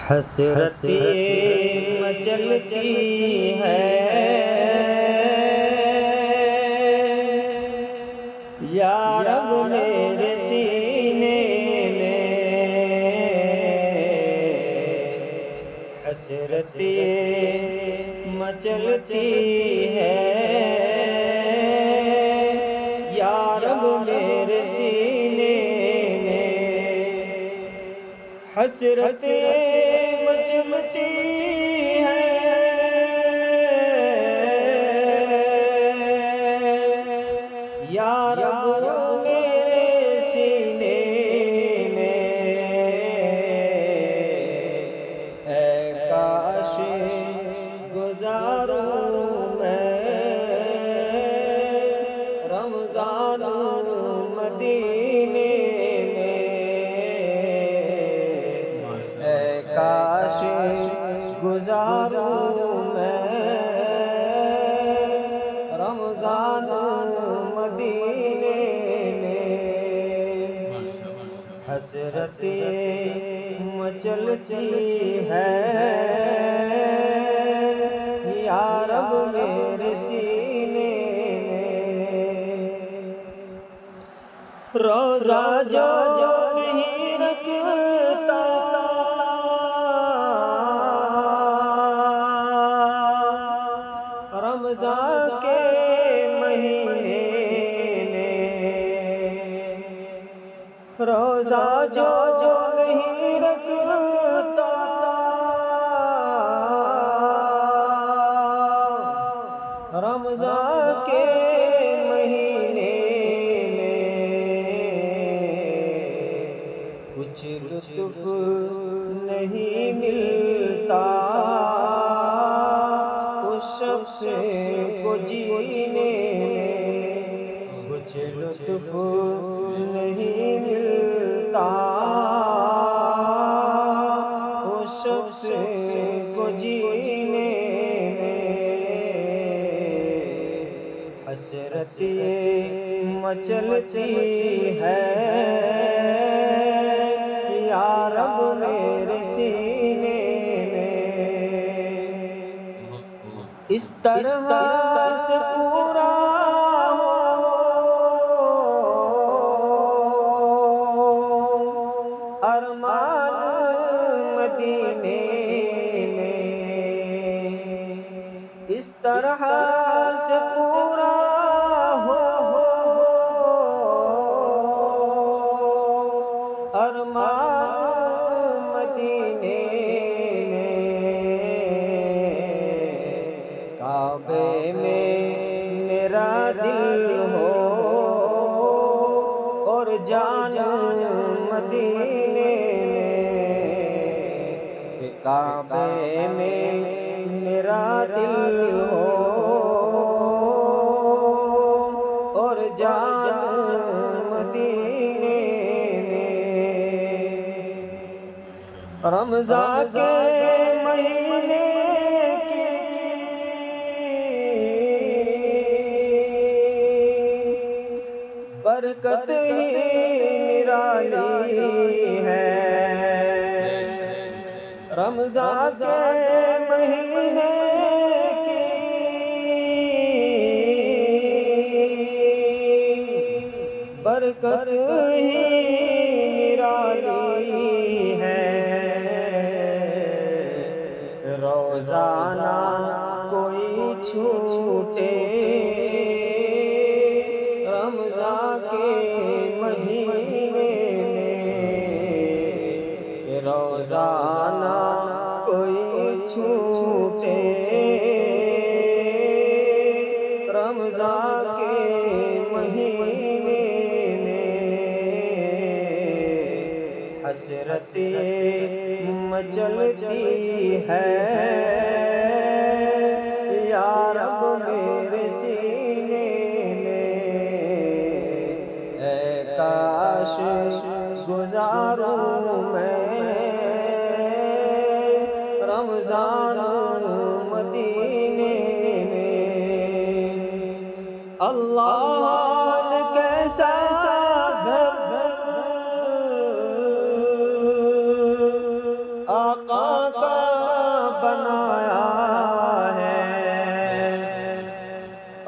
حسرتیں مچلتی ہے یا رب میرے سینے میں، حسرتیں مچلتی ہے یا رب میرے سینے میں، حسرتیں مچلتی ہے یا رب میرے سینے میں، اے کاش گزاروں میں رمضان مدینے میں، اے کاش گزاروں میں رمضان مدینے میں، حسرتیں مچلتی ہے یا رب میرے سینے میں، روزہ جو نہیں رکھتا رمضان کے مہینے میں، روزہ جو نہیں رکھتا رمضان کے مہینے میں، کچھ لطف نہیں ملتا اس شخص کو جینے میں، کچھ لطف نہیں ملتا اس شخص کو جینے میں، حسرتیں مچلتی ہے یا رب میرے سینے میں، اس طرح سے پورا ہو ارمان مدینے میں، اس طرح سے پورا ہو ارمان مدینے میں، کعبے میں میرا دل ہو اور جان مدینے میں، کعبے میں میرا دل ہو اور جان مدینے میں، رمضان کے مہینے کی برکت ہی نرالی ہے، رمضان کے مہینے کی برکت ہی نرالی ہے، روزانہ کوئی چھوٹے رمضان کے مہینے میں، روزانہ کوئی چھوٹے رمضان کے مہینے میں، حسرتیں مچلتی ہے یا رب میرے سینے میں، اے کاش گزاروں میں رمضان مدینے میں، اللہ نے کیسا گھر آقا کا